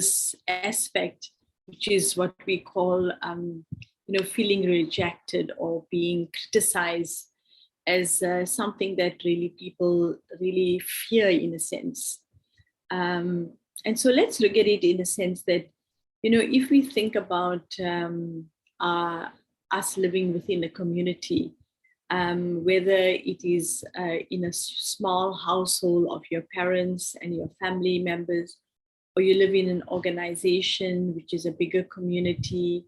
this aspect, which is what we call, feeling rejected or being criticized as something that really people really fear in a sense. And so let's look at it in the sense that, if we think about us living within a community, whether it is in a small household of your parents and your family members, or you live in an organization which is a bigger community.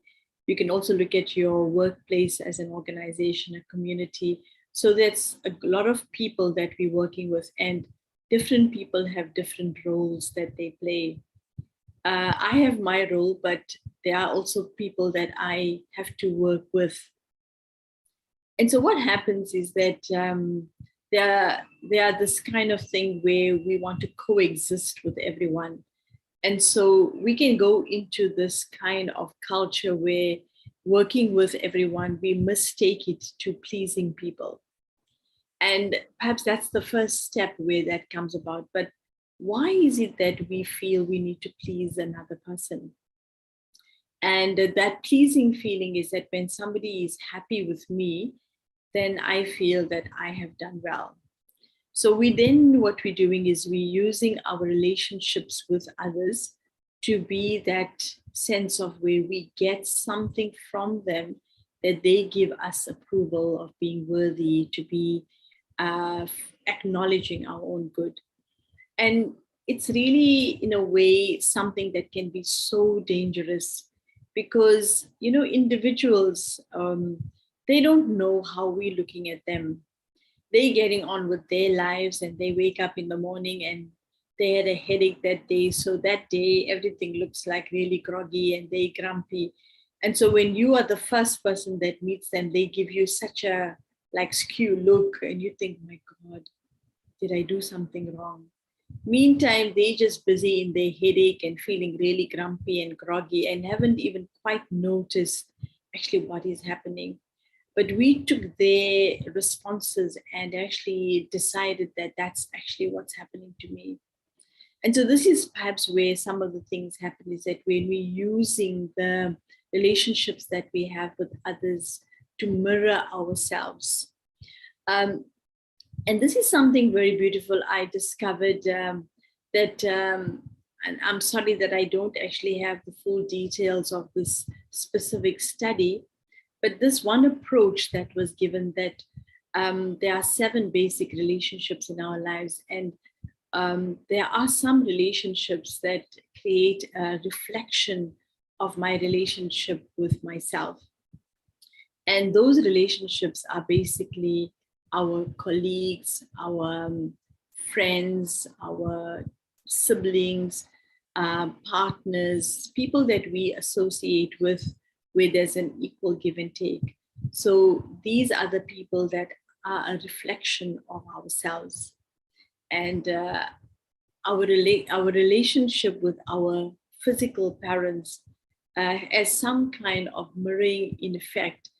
You can also look at your workplace as an organization, a community. So that's a lot of people that we're working with, and different people have different roles that they play. I have my role, but there are also people that I have to work with. And so what happens is that there are this kind of thing where we want to coexist with everyone. And so we can go into this kind of culture where working with everyone, we mistake it to pleasing people. And perhaps that's the first step where that comes about. But why is it that we feel we need to please another person? And that pleasing feeling is that when somebody is happy with me, then I feel that I have done well. So what we're doing is we're using our relationships with others to be that sense of where we get something from them, that they give us approval of being worthy, to be acknowledging our own good. And it's really, in a way, something that can be so dangerous because, individuals, they don't know how we're looking at them. They're getting on with their lives and they wake up in the morning and they had a headache that day. So that day, everything looks like really groggy and they're grumpy. And so when you are the first person that meets them, they give you such a skew look and you think, my God, did I do something wrong? Meantime, they're just busy in their headache and feeling really grumpy and groggy and haven't even quite noticed actually what is happening. But we took their responses and actually decided that that's actually what's happening to me. And so this is perhaps where some of the things happen, is that when we're using the relationships that we have with others to mirror ourselves. And this is something very beautiful. I discovered that, and I'm sorry that I don't actually have the full details of this specific study, but this one approach that was given, that there are 7 basic relationships in our lives. And there are some relationships that create a reflection of my relationship with myself. And those relationships are basically our colleagues, our friends, our siblings, partners, people that we associate with, where there's an equal give and take. So these are the people that are a reflection of ourselves. And our relationship with our physical parents as some kind of mirroring in effect,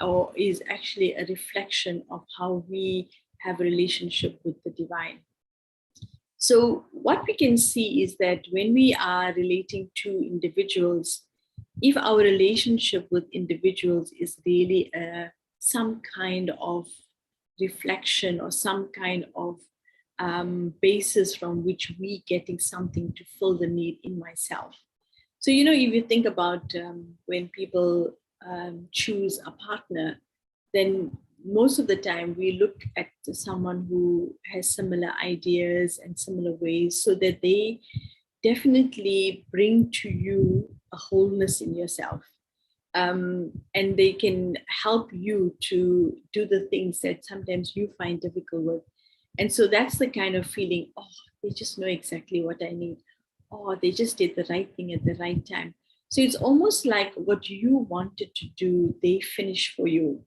or is actually a reflection of how we have a relationship with the divine. So what we can see is that when we are relating to individuals, if our relationship with individuals is really some kind of reflection or some kind of basis from which we getting something to fill the need in myself. So, if you think about when people choose a partner, then most of the time we look at someone who has similar ideas and similar ways, so that they definitely bring to you a wholeness in yourself. And they can help you to do the things that sometimes you find difficult with. And so that's the kind of feeling, oh, they just know exactly what I need. Oh, they just did the right thing at the right time. So it's almost like what you wanted to do, they finish for you.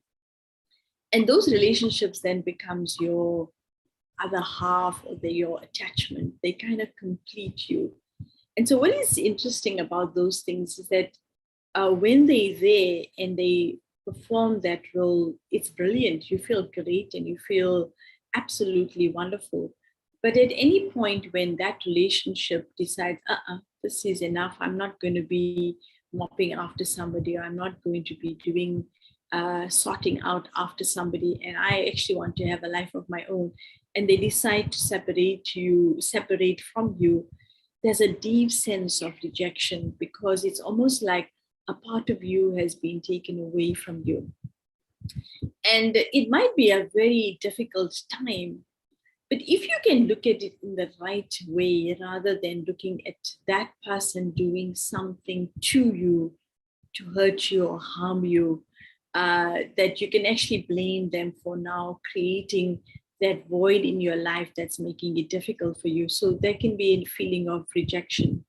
And those relationships then becomes your other half, or your attachment. They kind of complete you. And so what is interesting about those things is that when they're there and they perform that role, it's brilliant. You feel great and you feel absolutely wonderful. But at any point when that relationship decides, this is enough. I'm not going to be mopping after somebody, or I'm not going to be doing sorting out after somebody, and I actually want to have a life of my own. And they decide to separate from you. There's a deep sense of rejection, because it's almost like a part of you has been taken away from you. And it might be a very difficult time, but if you can look at it in the right way, rather than looking at that person doing something to you to hurt you or harm you, that you can actually blame them for now creating that void in your life that's making it difficult for you. So there can be a feeling of rejection.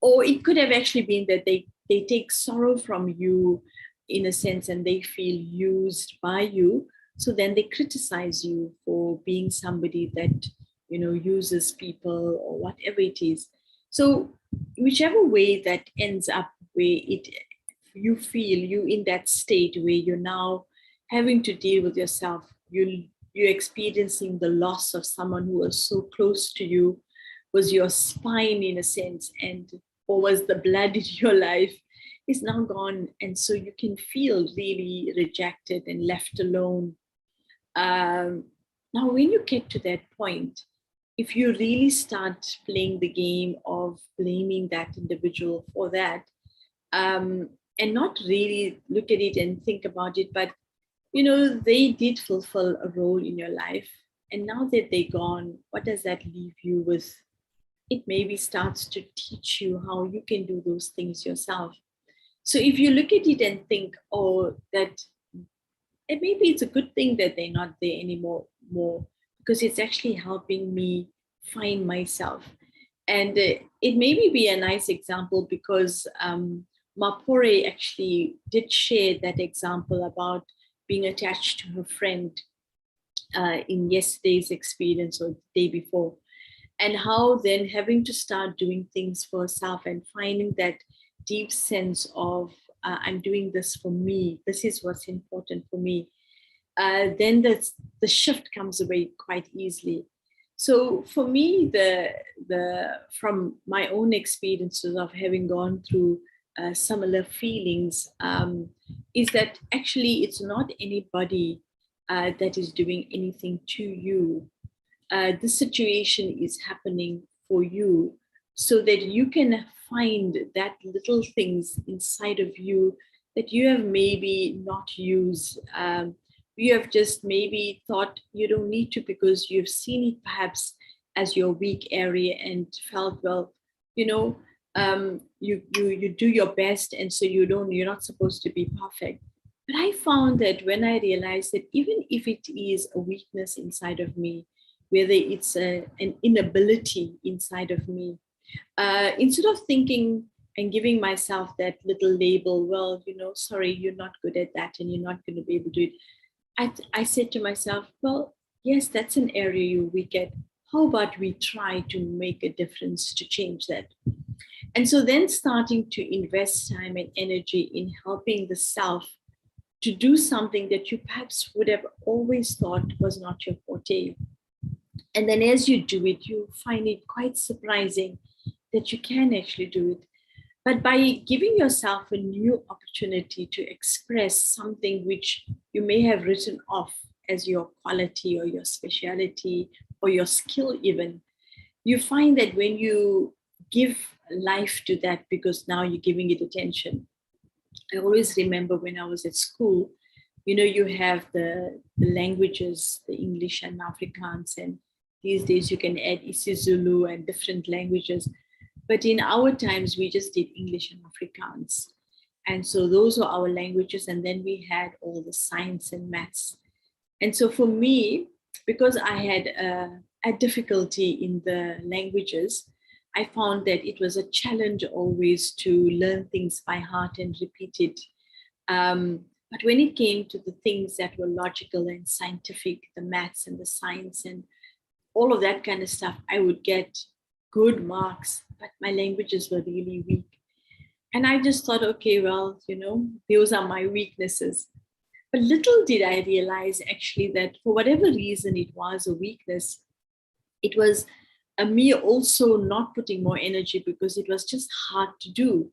Or it could have actually been that they take sorrow from you in a sense, and they feel used by you. So then they criticize you for being somebody that, uses people or whatever it is. So whichever way that ends up, where it you feel you in that state where you're now having to deal with yourself, you're experiencing the loss of someone who was so close to you, was your spine in a sense, and or was the blood in your life, is now gone. And so you can feel really rejected and left alone. Now, when you get to that point, if you really start playing the game of blaming that individual for that, and not really look at it and think about it, but they did fulfill a role in your life, and now that they're gone, what does that leave you with? It maybe starts to teach you how you can do those things yourself. So if you look at it and think, oh, that and maybe it's a good thing that they're not there anymore, because it's actually helping me find myself. And it maybe be a nice example, because Mapore actually did share that example about being attached to her friend in yesterday's experience or the day before, and how then having to start doing things for herself and finding that deep sense of I'm doing this for me, this is what's important for me, then the shift comes away quite easily. So for me, the from my own experiences of having gone through similar feelings, is that actually it's not anybody that is doing anything to you. This situation is happening for you, so that you can find that little things inside of you that you have maybe not used. You have just maybe thought you don't need to, because you've seen it perhaps as your weak area and felt, well, you do your best, and so you're not supposed to be perfect. But I found that when I realized that even if it is a weakness inside of me, whether it's an inability inside of me, instead of thinking and giving myself that little label, well, sorry, you're not good at that and you're not going to be able to do it, I said to myself, well, yes, that's an area you're weak at. How about we try to make a difference to change that? And so then starting to invest time and energy in helping the self to do something that you perhaps would have always thought was not your forte. And then as you do it, you find it quite surprising that you can actually do it. But by giving yourself a new opportunity to express something which you may have written off as your quality or your speciality or your skill even, you find that when you give life to that, because now you're giving it attention. I always remember when I was at school, you have the languages, the English and Afrikaans, and these days you can add isiZulu and different languages. But in our times, we just did English and Afrikaans. And so those are our languages. And then we had all the science and maths. And so for me, because I had a difficulty in the languages, I found that it was a challenge always to learn things by heart and repeat it. But when it came to the things that were logical and scientific, the maths and the science and all of that kind of stuff, I would get good marks, but my languages were really weak. And I just thought, okay, well, those are my weaknesses. But little did I realize actually that for whatever reason it was a weakness, it was me also not putting more energy because it was just hard to do.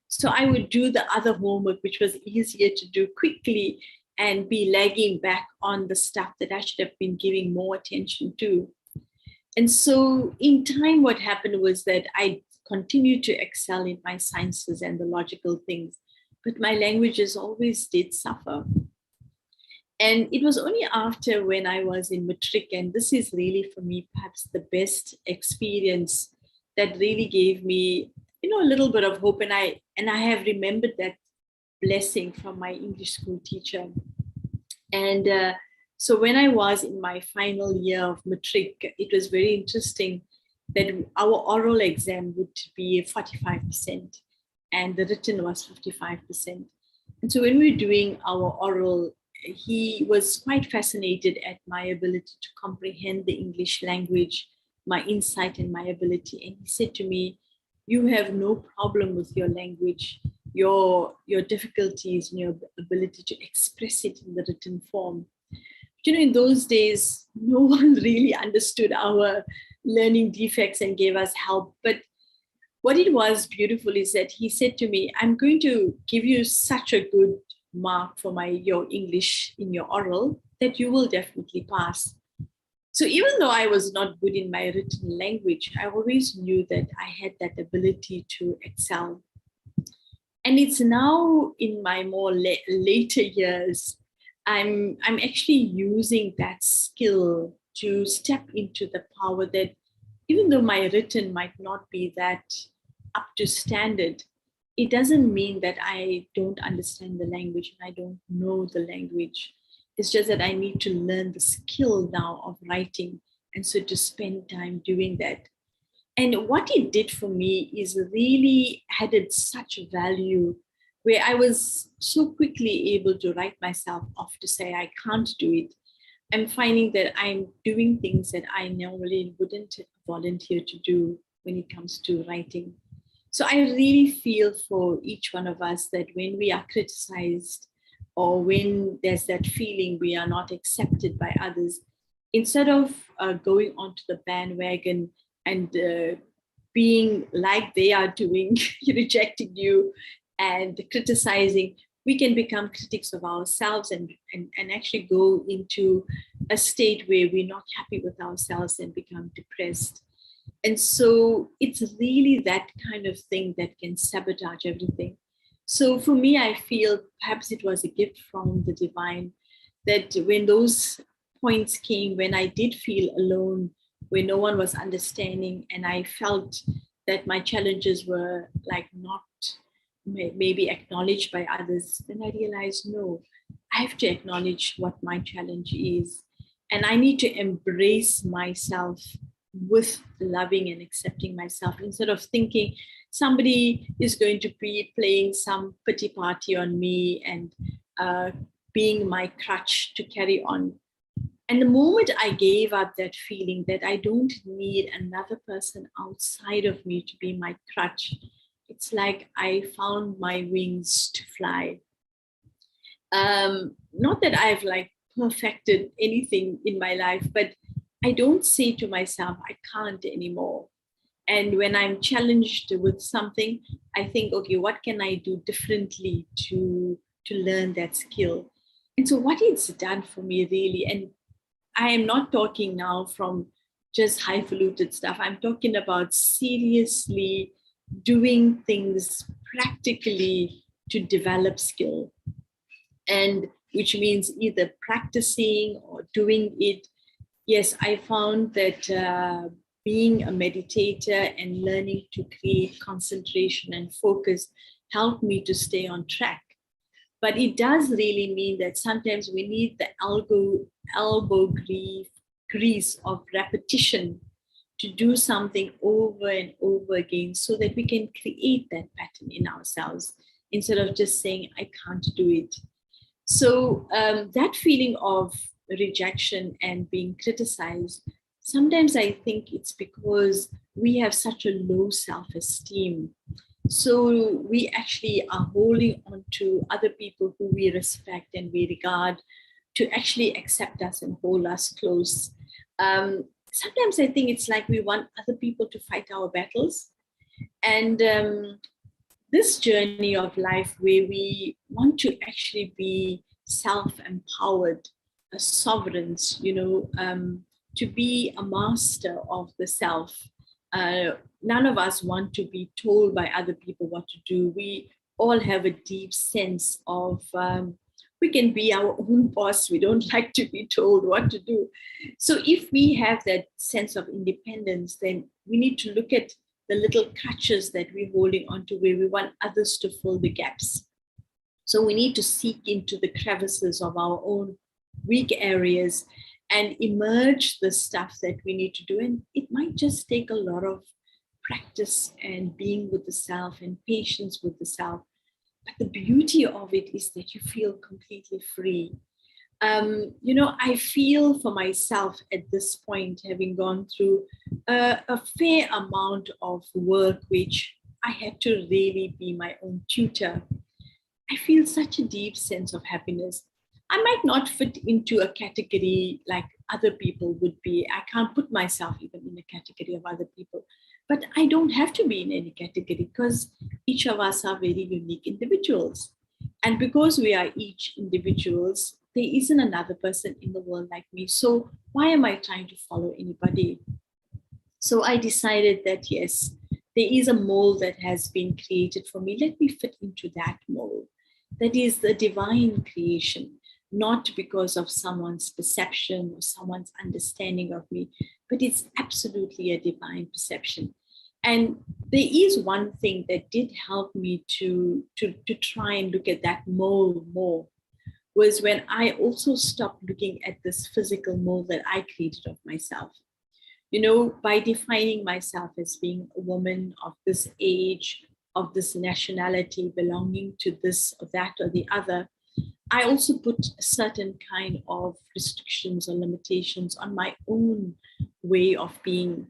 So I would do the other homework, which was easier to do quickly, and be lagging back on the stuff that I should have been giving more attention to. And so in time, what happened was that I continued to excel in my sciences and the logical things, but my languages always did suffer. And it was only after when I was in matric, and this is really for me perhaps the best experience that really gave me, a little bit of hope. And I have remembered that blessing from my English school teacher. And so when I was in my final year of matric, it was very interesting that our oral exam would be 45% and the written was 55%. And so when we were doing our oral, he was quite fascinated at my ability to comprehend the English language, my insight and my ability. And he said to me, "You have no problem with your language. Your difficulties and your ability to express it in the written form." In those days, no one really understood our learning defects and gave us help. But what it was beautiful is that he said to me, "I'm going to give you such a good mark for your English in your oral that you will definitely pass." So even though I was not good in my written language, I always knew that I had that ability to excel. And it's now in my more later years, I'm actually using that skill to step into the power that, even though my written might not be that up to standard, it doesn't mean that I don't understand the language and I don't know the language. It's just that I need to learn the skill now of writing, and so to spend time doing that. And what it did for me is really added such value, where I was so quickly able to write myself off to say I can't do it. I'm finding that I'm doing things that I normally wouldn't volunteer to do when it comes to writing. So I really feel for each one of us that when we are criticized or when there's that feeling we are not accepted by others, instead of going onto the bandwagon and being like they are doing, rejecting you and criticizing, we can become critics of ourselves and actually go into a state where we're not happy with ourselves and become depressed. And so it's really that kind of thing that can sabotage everything. So for me, I feel perhaps it was a gift from the divine that when those points came, when I did feel alone, when no one was understanding, and I felt that my challenges were like not maybe acknowledged by others, then I realized, no, I have to acknowledge what my challenge is. And I need to embrace myself with loving and accepting myself, instead of thinking somebody is going to be playing some pity party on me and being my crutch to carry on. And the moment I gave up that feeling that I don't need another person outside of me to be my crutch, it's like I found my wings to fly. Not that I've like perfected anything in my life, but I don't say to myself, I can't anymore. And when I'm challenged with something, I think, okay, what can I do differently to learn that skill? And so what it's done for me really, and I am not talking now from just highfalutin stuff. I'm talking about seriously doing things practically to develop skill, and which means either practicing or doing it. Yes, I found that being a meditator and learning to create concentration and focus helped me to stay on track. But it does really mean that sometimes we need the elbow grease of repetition to do something over and over again so that we can create that pattern in ourselves instead of just saying, I can't do it. So that feeling of rejection and being criticized, sometimes I think it's because we have such a low self-esteem. So we actually are holding on to other people who we respect and we regard to actually accept us and hold us close. sometimes I think it's like we want other people to fight our battles. And this journey of life where we want to actually be self-empowered, sovereigns, to be a master of the self. None of us want to be told by other people what to do. We all have a deep sense of we can be our own boss. We don't like to be told what to do. So if we have that sense of independence, then we need to look at the little crutches that we're holding onto where we want others to fill the gaps. So we need to seek into the crevices of our own weak areas and emerge the stuff that we need to do. And it might just take a lot of practice and being with the self and patience with the self. But the beauty of it is that you feel completely free. I feel for myself at this point, having gone through a fair amount of work, which I had to really be my own tutor. I feel such a deep sense of happiness. I might not fit into a category like other people would be. I can't put myself even in a category of other people. But I don't have to be in any category because each of us are very unique individuals. And because we are each individuals, there isn't another person in the world like me. So why am I trying to follow anybody? So I decided that yes, there is a mold that has been created for me. Let me fit into that mold. That is the divine creation, not because of someone's perception or someone's understanding of me, but it's absolutely a divine perception. And there is one thing that did help me to try and look at that mold more was when I also stopped looking at this physical mold that I created of myself. By defining myself as being a woman of this age, of this nationality, belonging to this or that or the other, I also put a certain kind of restrictions or limitations on my own way of being.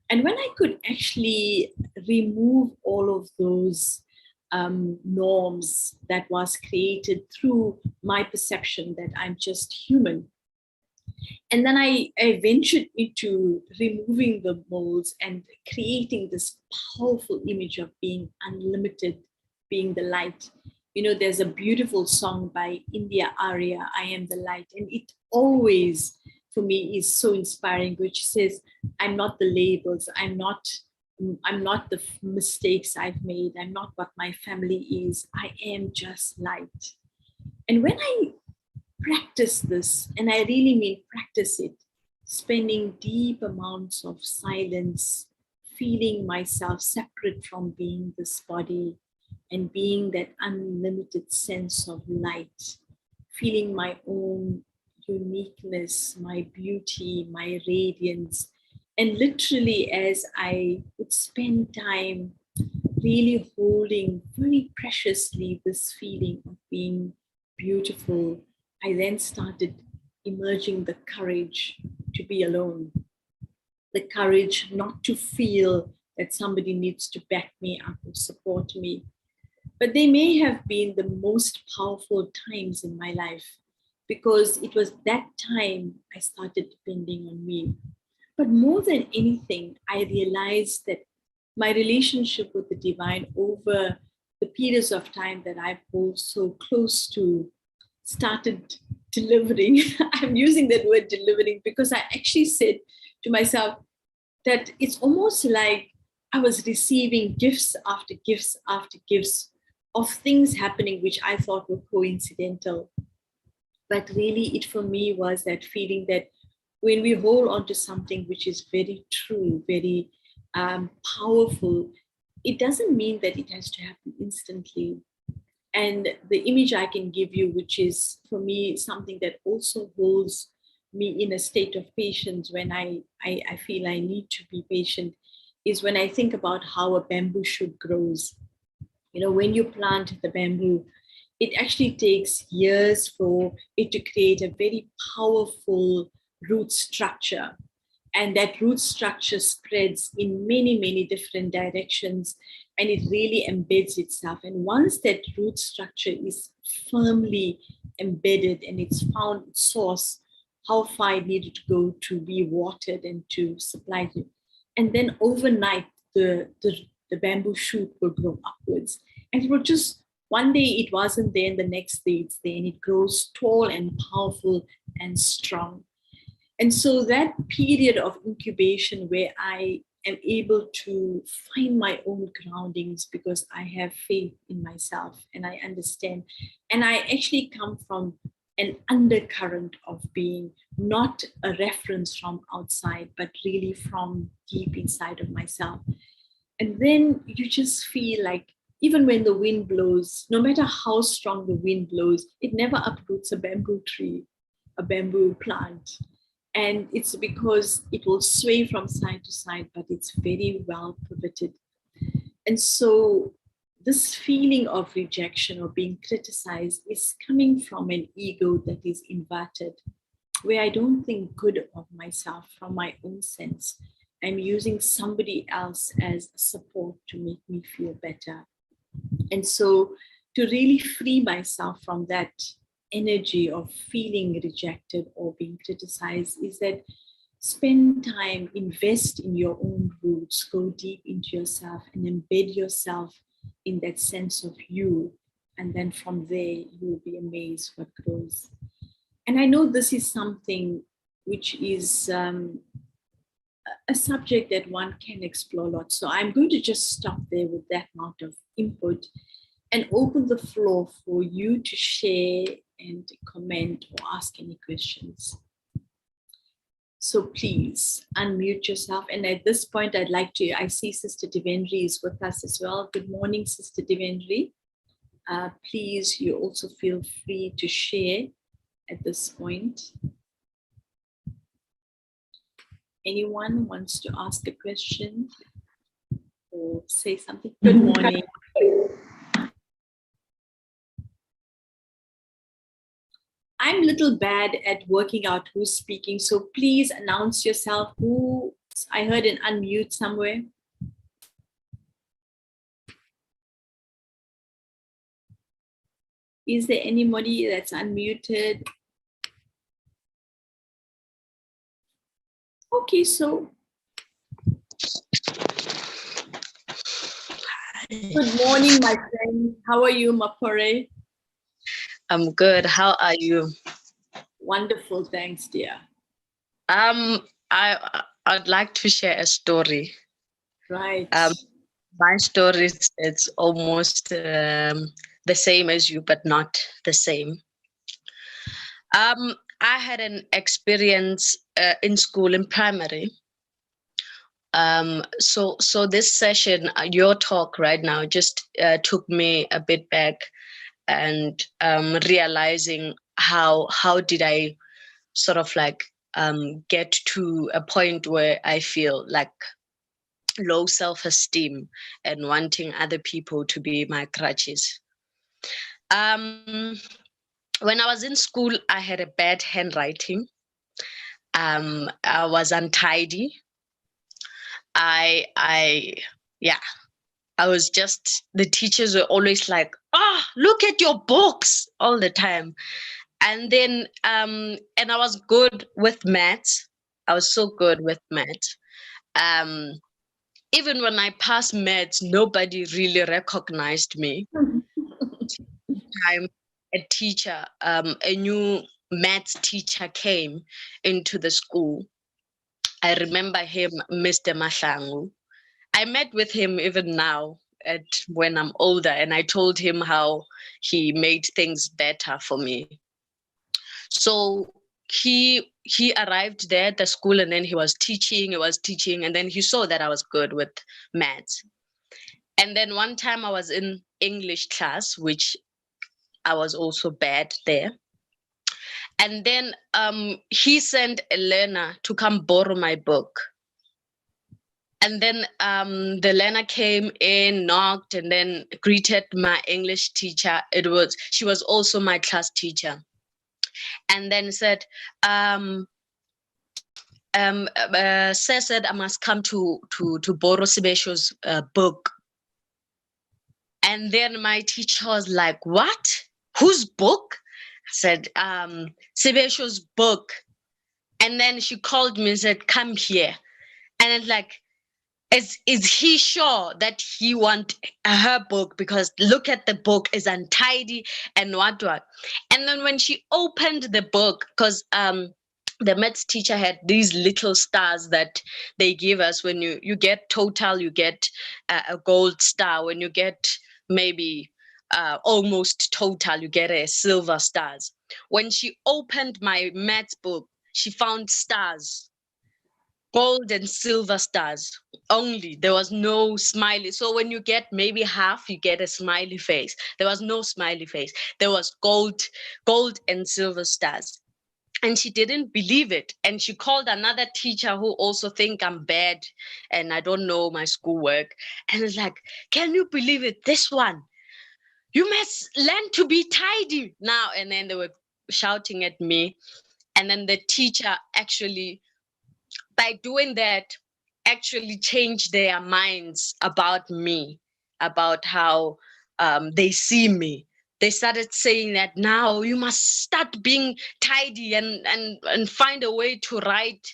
And when I could actually remove all of those norms that was created through my perception that I'm just human, and then I ventured into removing the molds and creating this powerful image of being unlimited, being the light. There's a beautiful song by India Arya, I Am the Light. And it always, for me, is so inspiring, which says, I'm not the labels, I'm not the mistakes I've made, I'm not what my family is, I am just light. And when I practice this, and I really mean practice it, spending deep amounts of silence, feeling myself separate from being this body and being that unlimited sense of light, feeling my own uniqueness, my beauty, my radiance. And literally, as I would spend time really holding very preciously this feeling of being beautiful, I then started emerging the courage to be alone, the courage not to feel that somebody needs to back me up or support me. But they may have been the most powerful times in my life because it was that time I started depending on me. But more than anything, I realized that my relationship with the divine over the periods of time that I've hold so close to started delivering. I'm using that word delivering because I actually said to myself that it's almost like I was receiving gifts after gifts after gifts of things happening which I thought were coincidental. But really, it for me was that feeling that when we hold on to something which is very true, very powerful, it doesn't mean that it has to happen instantly. And the image I can give you, which is for me something that also holds me in a state of patience when I feel I need to be patient, is when I think about how a bamboo shoot grows. When you plant the bamboo, it actually takes years for it to create a very powerful root structure. And that root structure spreads in many, many different directions, and it really embeds itself. And once that root structure is firmly embedded and it's found its source, how far it needed to go to be watered and to supply it. And then overnight, the bamboo shoot will grow upwards. And it will just, one day it wasn't there, and the next day it's there, and it grows tall and powerful and strong. And so that period of incubation where I am able to find my own groundings because I have faith in myself and I understand. And I actually come from an undercurrent of being not a reference from outside, but really from deep inside of myself. And then you just feel like even when the wind blows, no matter how strong the wind blows, it never uproots a bamboo tree, a bamboo plant. And it's because it will sway from side to side, but it's very well pivoted. And so this feeling of rejection or being criticized is coming from an ego that is inverted, where I don't think good of myself from my own sense. I'm using somebody else as support to make me feel better. And so to really free myself from that energy of feeling rejected or being criticized is that spend time, invest in your own roots, go deep into yourself and embed yourself in that sense of you. And then from there, you'll be amazed what grows. And I know this is something which is a subject that one can explore a lot. So I'm going to just stop there with that amount of input and open the floor for you to share and comment or ask any questions. So please unmute yourself. And at this point, I'd like to, I see Sister Devendri is with us as well. Good morning, Sister Devendri. Please, you also feel free to share at this point. Anyone wants to ask a question or say something? Good morning. I'm a little bad at working out who's speaking, so please announce yourself. Who, I heard an unmute somewhere. Is there anybody that's unmuted? Okay, so. Good morning, my friend. How are you, Mapore? I'm good. How are you? Wonderful, thanks, dear. I'd like to share a story. Right. My story it's almost the same as you, but not the same. I had an experience in school in primary. So this session, your talk right now, just took me a bit back, and realizing how did I sort of like get to a point where I feel like low self-esteem and wanting other people to be my crutches. When I was in school, I had a bad handwriting. I was untidy. I was just, the teachers were always like, look at your books all the time. And then, and I was good with maths. I was so good with maths. Even when I passed maths, nobody really recognized me. I'm a teacher, a new maths teacher came into the school. I remember him, Mr. Mahlangu. I met with him even now when I'm older, and I told him how he made things better for me. So he arrived there at the school, and then he was teaching, and then he saw that I was good with maths. And then one time I was in English class, which I was also bad there. And then he sent a learner to come borrow my book. And then the learner came in, knocked, and then greeted my English teacher. She was also my class teacher. And then said, Sir said I must come to borrow Sibesho's book. And then my teacher was like, what? Whose book? I said, Sibesho's book. And then she called me and said, come here. And it's like, is he sure that he want her book? Because look at the book, is untidy and what. And then when she opened the book, because the maths teacher had these little stars that they give us when you get total, you get a gold star. When you get maybe almost total, you get a silver stars. When she opened my maths book, she found stars, gold and silver stars only. There was no smiley. So when you get maybe half, you get a smiley face. There was no smiley face. There was gold and silver stars. And she didn't believe it. And she called another teacher who also think I'm bad and I don't know my schoolwork. And it's like, can you believe it? This one, you must learn to be tidy now. And then they were shouting at me. And then the teacher actually, by doing that, actually changed their minds about me, about how they see me. They started saying that now you must start being tidy and find a way to write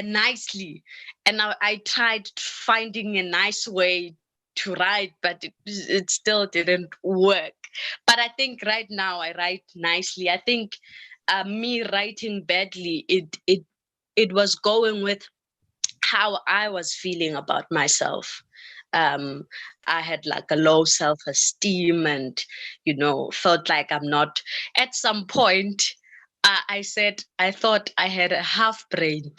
nicely. And I tried finding a nice way to write, but it still didn't work. But I think right now I write nicely. I think me writing badly, it was going with how I was feeling about myself. Um, I had like a low self-esteem and, felt like I'm not. At some point, I said, I thought I had a half brain.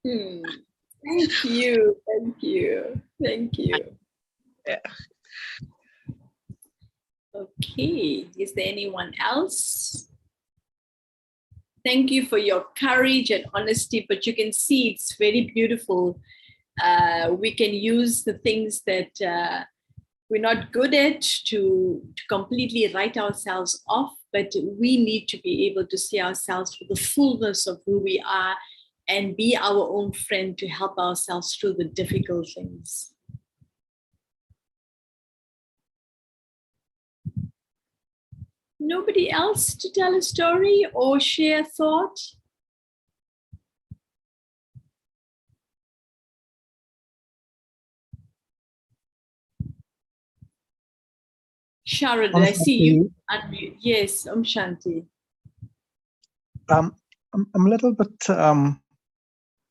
Thank you. Thank you. Thank you. Yeah. Okay. Is there anyone else? Thank you for your courage and honesty, but you can see it's very beautiful. We can use the things that we're not good at to completely write ourselves off, but we need to be able to see ourselves for the fullness of who we are and be our own friend to help ourselves through the difficult things. Nobody else to tell a story or share a thought? Sharad, I see you unmute. Yes, Shanti. I'm a little bit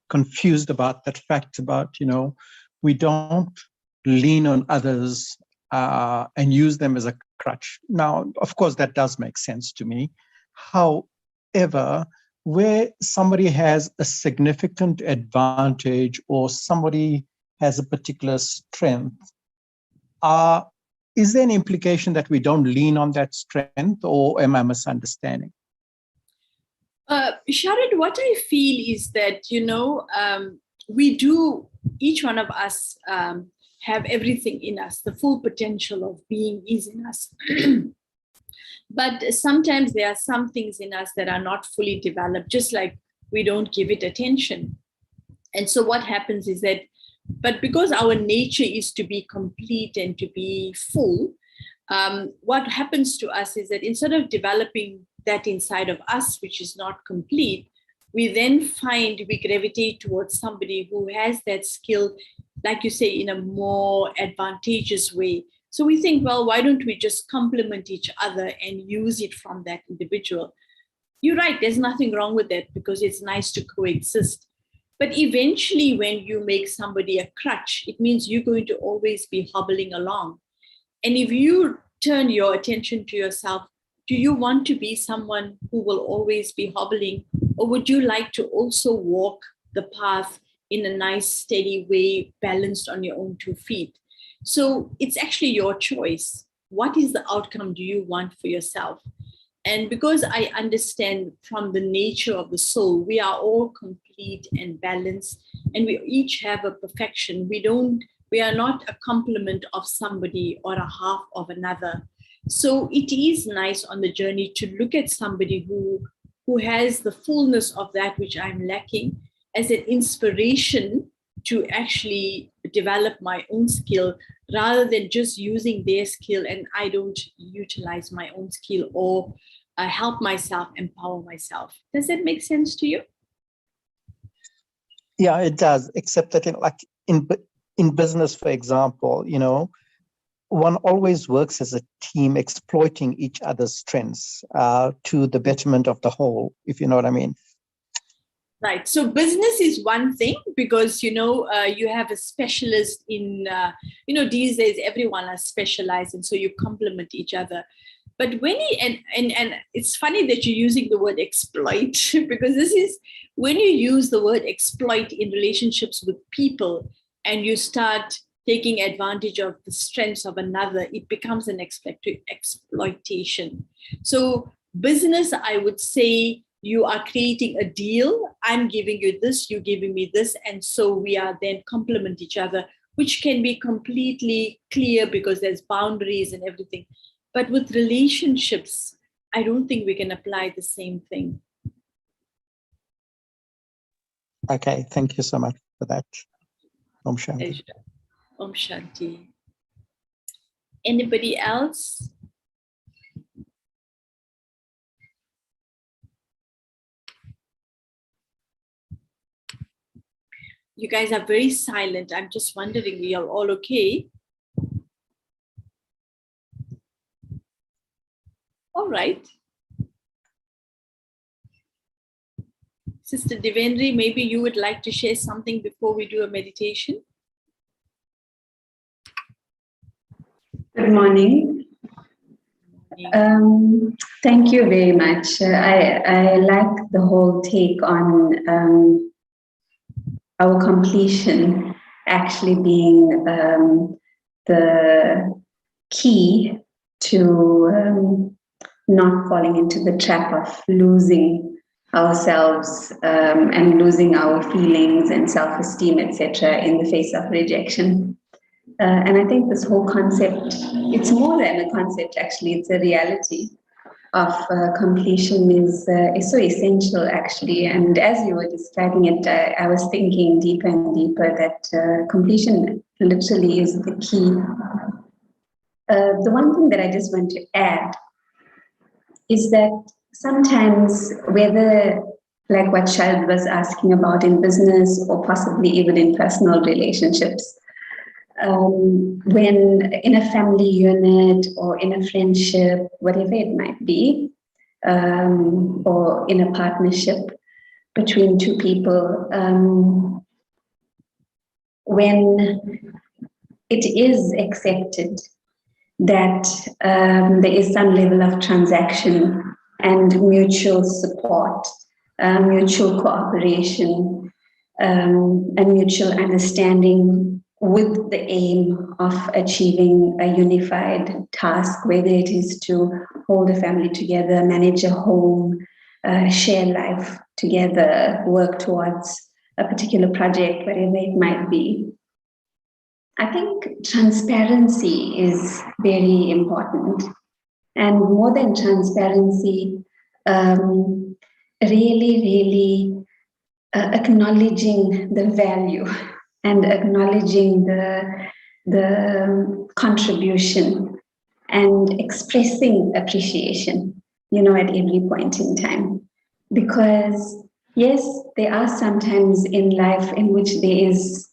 confused about that fact about, we don't lean on others and use them as a crutch. Now, of course, that does make sense to me. However, where somebody has a significant advantage or somebody has a particular strength, is there an implication that we don't lean on that strength, or am I misunderstanding? Sharad, what I feel is that, we do, each one of us have everything in us. The full potential of being is in us. But sometimes there are some things in us that are not fully developed, just like we don't give it attention. And so what happens is that, but because our nature is to be complete and to be full, what happens to us is that instead of developing that inside of us, which is not complete, we then find we gravitate towards somebody who has that skill, like you say, in a more advantageous way. So we think, well, why don't we just complement each other and use it from that individual? You're right, there's nothing wrong with that because it's nice to coexist. But eventually, when you make somebody a crutch, it means you're going to always be hobbling along. And if you turn your attention to yourself, do you want to be someone who will always be hobbling? Or would you like to also walk the path in a nice, steady way, balanced on your own 2 feet? So it's actually your choice. What is the outcome do you want for yourself? And because I understand from the nature of the soul, we are all complete and balanced, and we each have a perfection. We are not a complement of somebody or a half of another. So it is nice on the journey to look at somebody who has the fullness of that which I'm lacking as an inspiration to actually develop my own skill rather than just using their skill and I don't utilize my own skill, or help myself, empower myself. Does that make sense to you? Yeah, it does, except that in business, for example, one always works as a team, exploiting each other's strengths to the betterment of the whole, if you know what I mean. Right. So business is one thing because, you have a specialist in, these days everyone is specialized, and so you complement each other. But when and it's funny that you're using the word exploit because this is when you use the word exploit in relationships with people and you start taking advantage of the strengths of another, it becomes an exploitation. So business, I would say, you are creating a deal. I'm giving you this, you're giving me this. And so we are then complement each other, which can be completely clear because there's boundaries and everything. But with relationships, I don't think we can apply the same thing. Okay, thank you so much for that. Om Shanti. Om Shanti. Anybody else? You guys are very silent. I'm just wondering, we are all okay? All right. Sister Devendri, maybe you would like to share something before we do a meditation? Good morning. Thank you very much. I like the whole take on our completion actually being the key to not falling into the trap of losing ourselves and losing our feelings and self-esteem, etc., in the face of rejection. And I think this whole concept, it's more than a concept, actually, it's a reality of completion is so essential, actually. And as you were describing it, I was thinking deeper and deeper that completion literally is the key. The one thing that I just want to add is that sometimes, whether like what Shald was asking about in business or possibly even in personal relationships, when in a family unit or in a friendship, whatever it might be, or in a partnership between two people, when it is accepted that there is some level of transaction and mutual support, mutual cooperation, and mutual understanding with the aim of achieving a unified task, whether it is to hold a family together, manage a home, share life together, work towards a particular project, whatever it might be. I think transparency is very important. And more than transparency, really acknowledging the value and acknowledging the contribution and expressing appreciation, at every point in time. Because yes, there are some times in life in which there is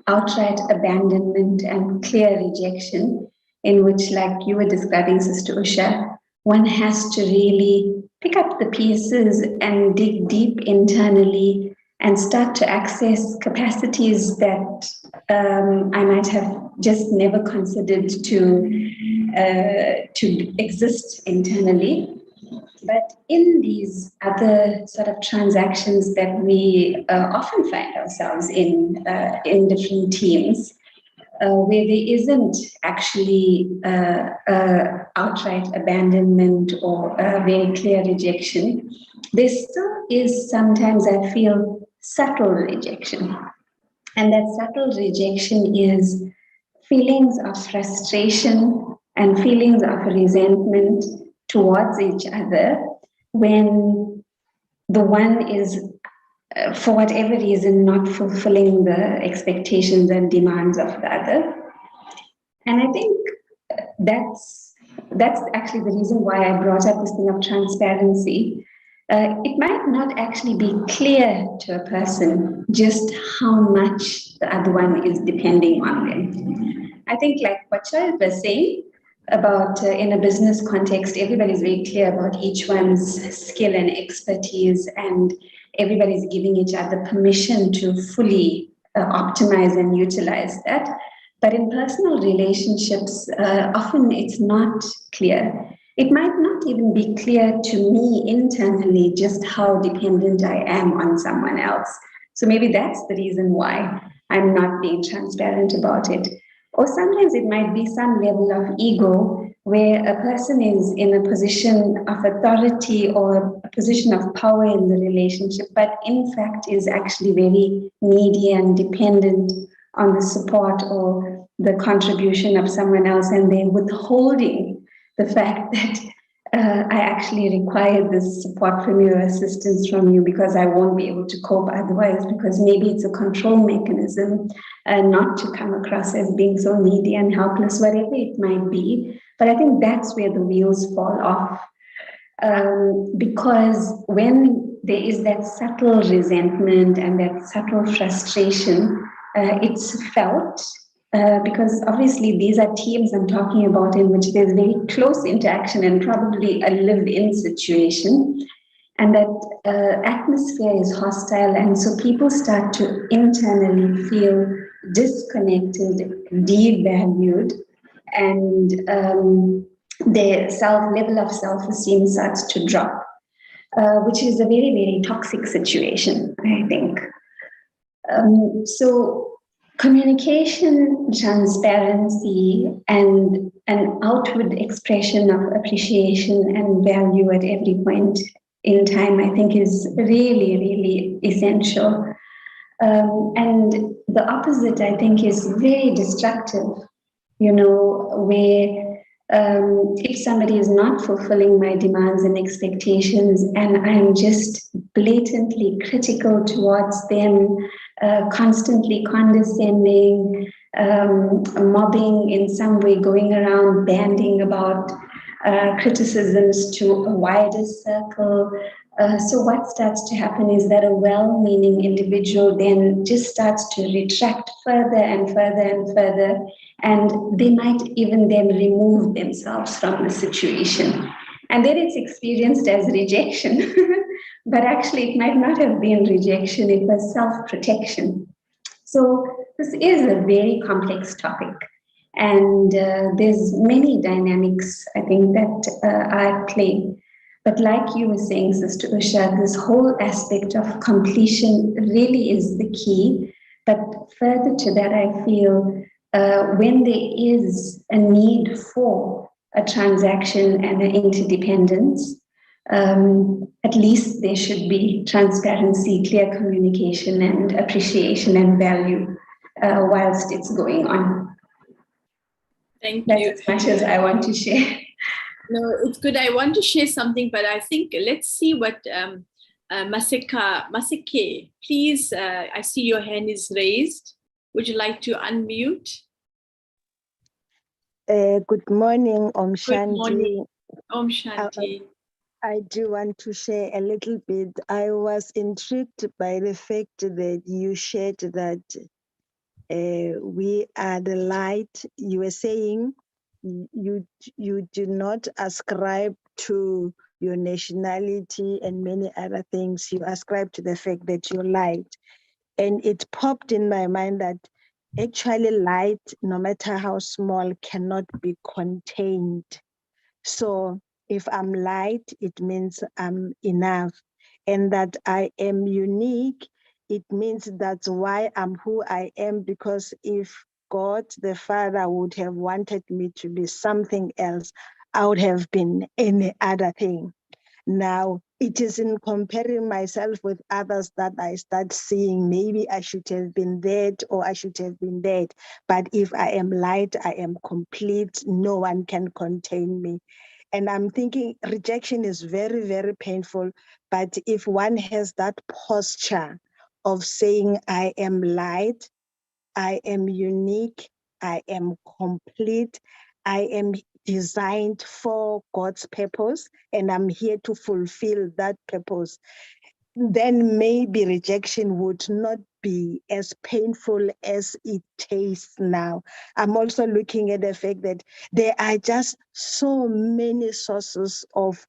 outright abandonment and clear rejection, in which, like you were describing, Sister Usha, one has to really pick up the pieces and dig deep internally and start to access capacities that I might have just never considered to exist internally. But in these other sort of transactions that we often find ourselves in different teams, where there isn't actually outright abandonment or very clear rejection, there still is sometimes, I feel, subtle rejection. And that subtle rejection is feelings of frustration and feelings of resentment towards each other when the one is, for whatever reason, not fulfilling the expectations and demands of the other. And I think that's that's actually the reason why I brought up this thing of transparency. It might not actually be clear to a person just how much the other one is depending on them. I think, like what Charles was saying about in a business context, everybody's very clear about each one's skill and expertise, and everybody's giving each other permission to fully optimize and utilize that. But in personal relationships, often it's not clear. It might not even be clear to me internally just how dependent I am on someone else. So maybe that's the reason why I'm not being transparent about it. Or sometimes it might be some level of ego where a person is in a position of authority or a position of power in the relationship, but in fact is actually very needy and dependent on the support or the contribution of someone else, and they're withholding the fact that I actually require this support from you or assistance from you because I won't be able to cope otherwise, because maybe it's a control mechanism not to come across as being so needy and helpless, whatever it might be. But I think that's where the wheels fall off. Because when there is that subtle resentment and that subtle frustration, it's felt because obviously these are teams I'm talking about in which there's very close interaction and probably a live-in situation, and that atmosphere is hostile, and so people start to internally feel disconnected, devalued, and their level of self-esteem starts to drop, which is a very, very toxic situation, I think. So communication, transparency, and an outward expression of appreciation and value at every point in time, I think, is really, really essential. And the opposite, I think, is very destructive, where if somebody is not fulfilling my demands and expectations and I'm just blatantly critical towards them, constantly condescending, mobbing in some way, going around banding about criticisms to a wider circle. So what starts to happen is that a well-meaning individual then just starts to retract further and further and further, and they might even then remove themselves from the situation. And then it's experienced as rejection. But actually, it might not have been rejection, it was self-protection. So this is a very complex topic. And there's many dynamics, I think, that are at play. But like you were saying, Sister Usha, this whole aspect of completion really is the key. But further to that, I feel when there is a need for a transaction and an interdependence, at least there should be transparency, clear communication, and appreciation and value whilst it's going on. Thank That's you. as much as I want to share. No, it's good. I want to share something, but I think let's see what Maseke, please, I see your hand is raised. Would you like to unmute? Good morning, Om Shanti. Good morning, Om Shanti. I do want to share a little bit. I was intrigued by the fact that you shared that we are the light. You were saying you do not ascribe to your nationality and many other things. You ascribe to the fact that you're light. And it popped in my mind that actually light, no matter how small, cannot be contained. So if I'm light, it means I'm enough. And that I am unique, it means that's why I'm who I am, because if God the Father would have wanted me to be something else, I would have been any other thing. Now, it is in comparing myself with others that I start seeing maybe I should have been that or I should have been that. But if I am light, I am complete. No one can contain me. And I'm thinking rejection is very, very painful. But if one has that posture of saying, I am light, I am unique, I am complete, I am designed for God's purpose, and I'm here to fulfill that purpose, then maybe rejection would not be as painful as it tastes now. I'm also looking at the fact that there are just so many sources of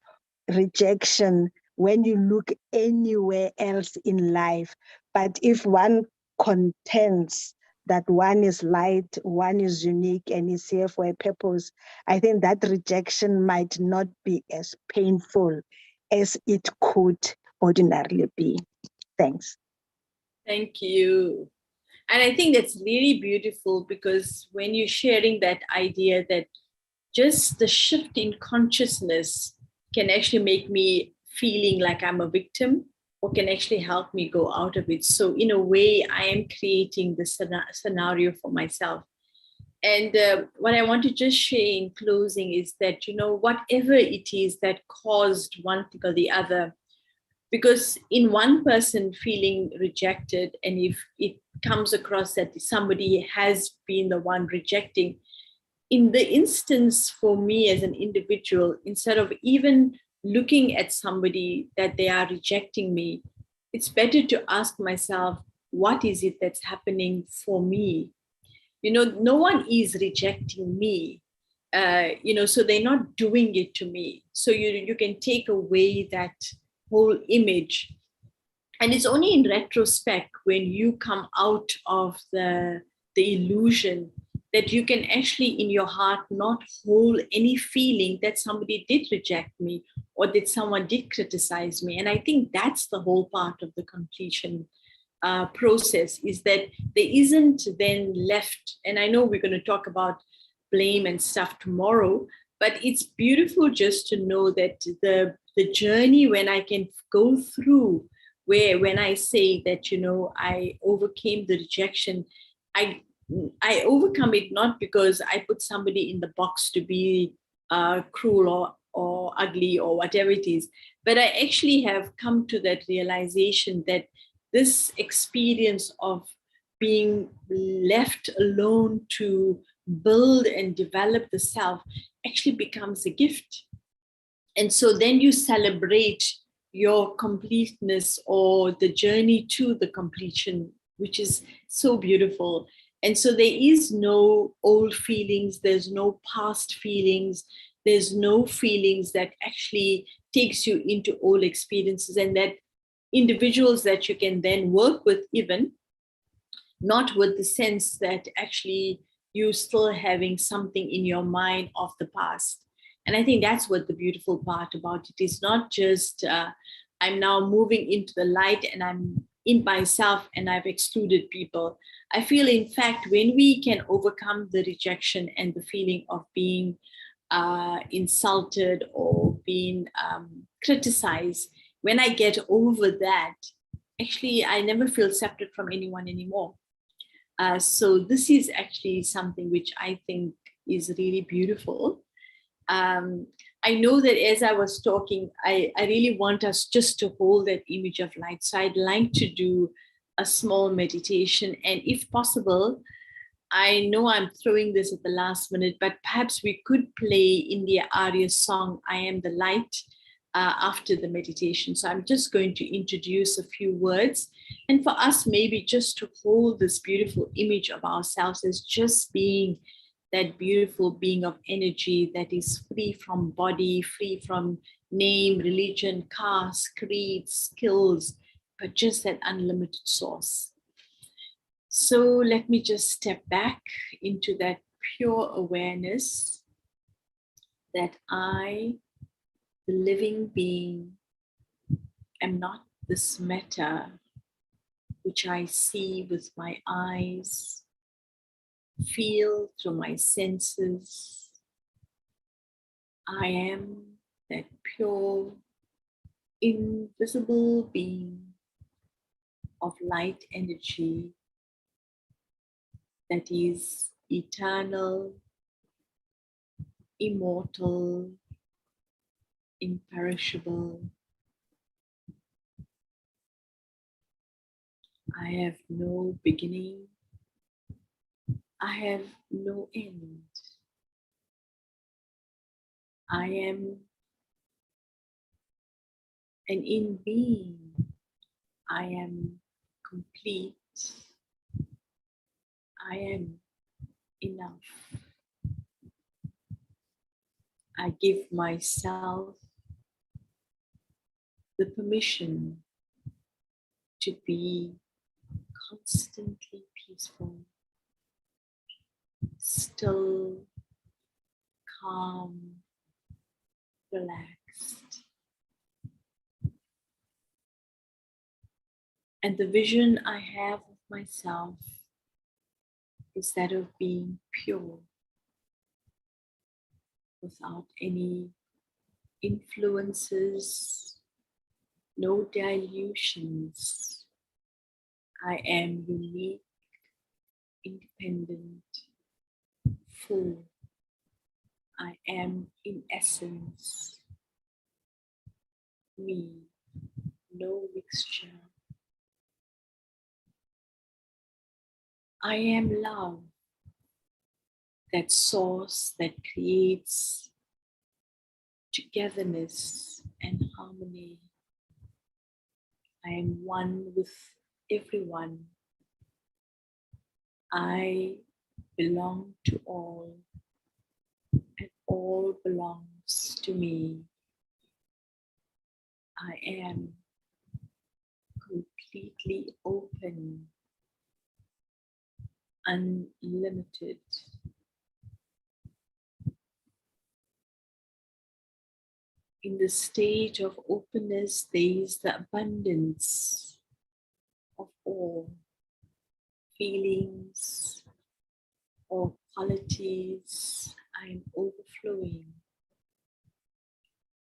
rejection when you look anywhere else in life. But if one contends that one is light, one is unique, and is here for a purpose, I think that rejection might not be as painful as it could ordinarily be. Thanks. Thank you. And I think that's really beautiful, because when you're sharing that idea that just the shift in consciousness can actually make me feeling like I'm a victim, or can actually help me go out of it. So in a way, I am creating the scenario for myself. And what I want to just share in closing is that, whatever it is that caused one thing or the other, because in one person feeling rejected, and if it comes across that somebody has been the one rejecting, in the instance for me as an individual, instead of even looking at somebody that they are rejecting me, it's better to ask myself, what is it that's happening for me? No one is rejecting me, so they're not doing it to me. So you can take away that whole image. And it's only in retrospect, when you come out of the illusion, that you can actually in your heart not hold any feeling that somebody did reject me, or that someone did criticize me. And I think that's the whole part of the completion process, is that there isn't then left. And I know we're going to talk about blame and stuff tomorrow, but it's beautiful just to know that the journey, when I can go through, where when I say that, I overcame the rejection, I overcome it not because I put somebody in the box to be cruel or ugly or whatever it is, but I actually have come to that realization that this experience of being left alone to build and develop the self actually becomes a gift. And so then you celebrate your completeness, or the journey to the completion, which is so beautiful. And so there is no old feelings, there's no past feelings, there's no feelings that actually takes you into old experiences, and that individuals that you can then work with, even not with the sense that actually you still having something in your mind of the past. And I think that's what the beautiful part about it is. Not just I'm now moving into the light and I'm in myself and I've excluded people. I feel, in fact, when we can overcome the rejection and the feeling of being insulted or being criticized, when I get over that, actually, I never feel separate from anyone anymore. So this is actually something which I think is really beautiful. I know that as I was talking, I really want us just to hold that image of light. So I'd like to do a small meditation. And if possible, I know I'm throwing this at the last minute, but perhaps we could play India Arya's song, I Am the Light, after the meditation. So I'm just going to introduce a few words. And for us, maybe just to hold this beautiful image of ourselves as just being that beautiful being of energy that is free from body, free from name, religion, caste, creed, skills, but just that unlimited source. So let me just step back into that pure awareness that I, the living being, am not this matter which I see with my eyes, feel through my senses. I am that pure, invisible being of light energy that is eternal, immortal, imperishable. I have no beginning. I have no end. I am, and in being, I am complete. I am enough. I give myself the permission to be constantly peaceful, still, calm, relaxed. And the vision I have of myself is that of being pure, without any influences, no dilutions. I am unique, independent, full. I am in essence me, no mixture. I am love, that source that creates togetherness and harmony. I am one with everyone. I belong to all, and all belongs to me. I am completely open, unlimited. In the stage of openness, there is the abundance of all feelings or qualities. I am overflowing,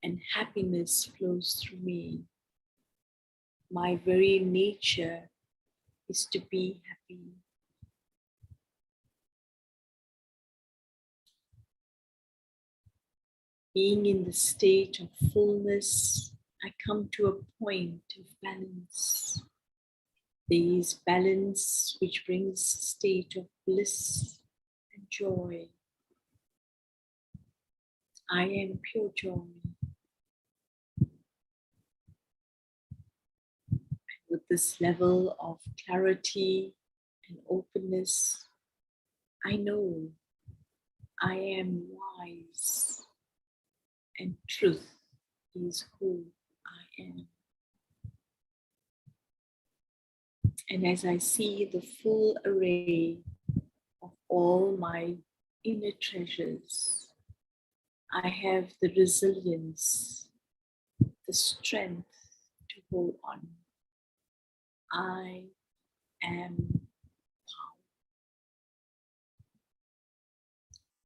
and happiness flows through me. My very nature is to be happy. Being in the state of fullness, I come to a point of balance. There is balance which brings a state of bliss and joy. I am pure joy. And with this level of clarity and openness, I know I am wise, and truth is who I am. And as I see the full array of all my inner treasures, I have the resilience, the strength to hold on. I am.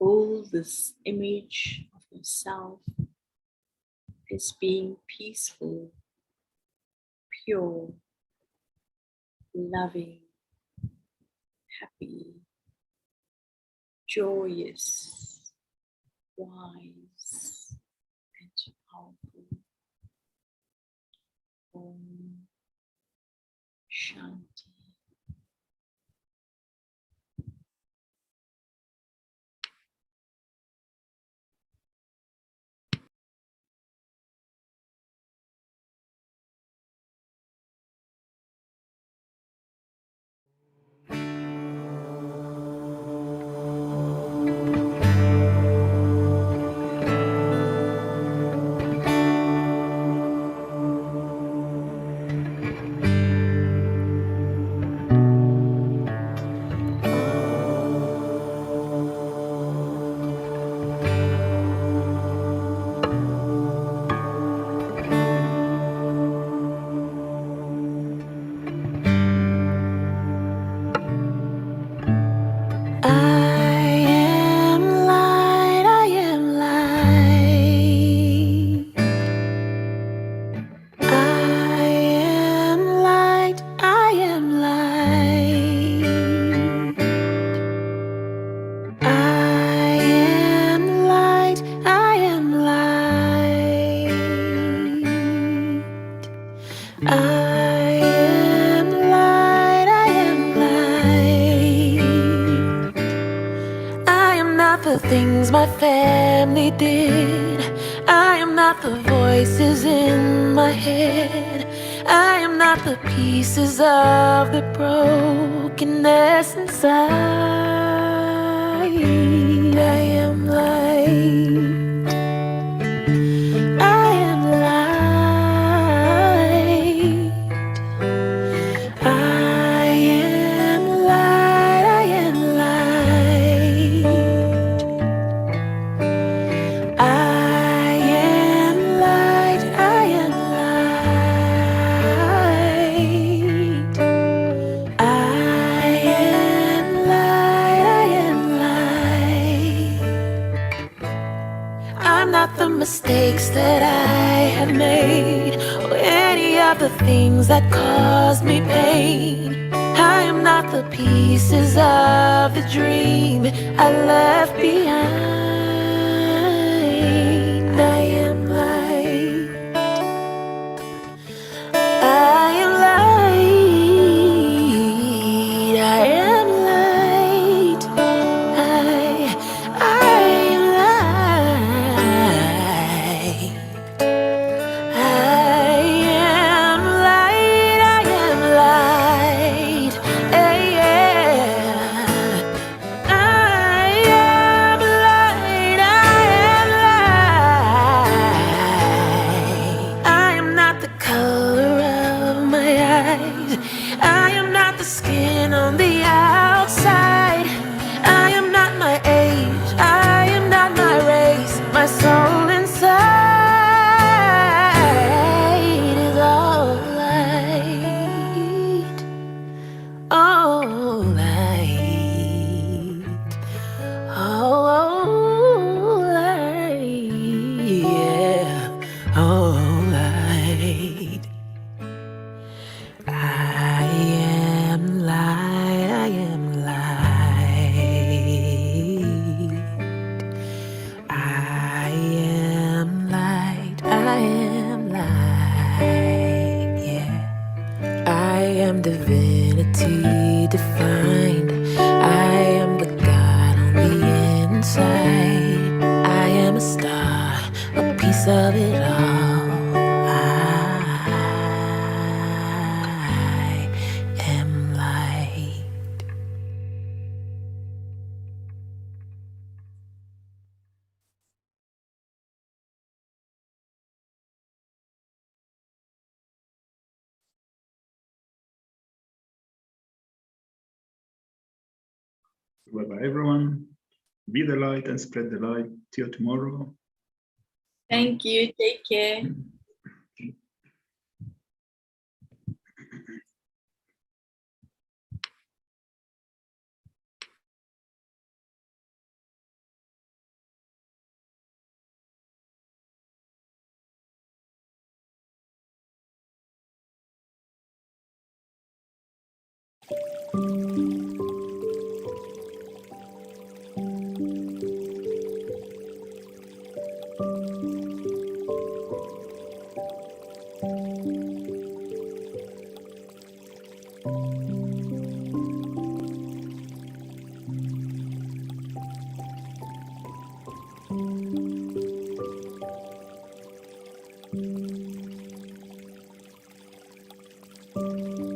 Hold this image of yourself as being peaceful, pure, loving, happy, joyous, wise, and powerful. Om Shanti. things my family did. I am not the voices in my head. I am not the pieces of the brokenness inside. I am light. I am light. I am light. I am light. I am light. I am light. I am light. I am light. I'm not the mistakes that I have made, or any of the things that caused me pain. I am not the pieces of the dream I left behind. I am light. I am light. I am light. I am light. I am light. I am light. Yeah. I am light. I am light. I am not the color of my eyes. I am not the skin on the outside. I am not my age. I am not my race. My soul inside is all light. All light. Oh, light. Yeah. Oh, light. I am light. I am light. I am light. I am light. Yeah. I am divinity defined. I am the God on the inside. I am a star, a piece of it all. I am light. Bye-bye, everyone. Be the light and spread the light. Till tomorrow. Thank you. Take care.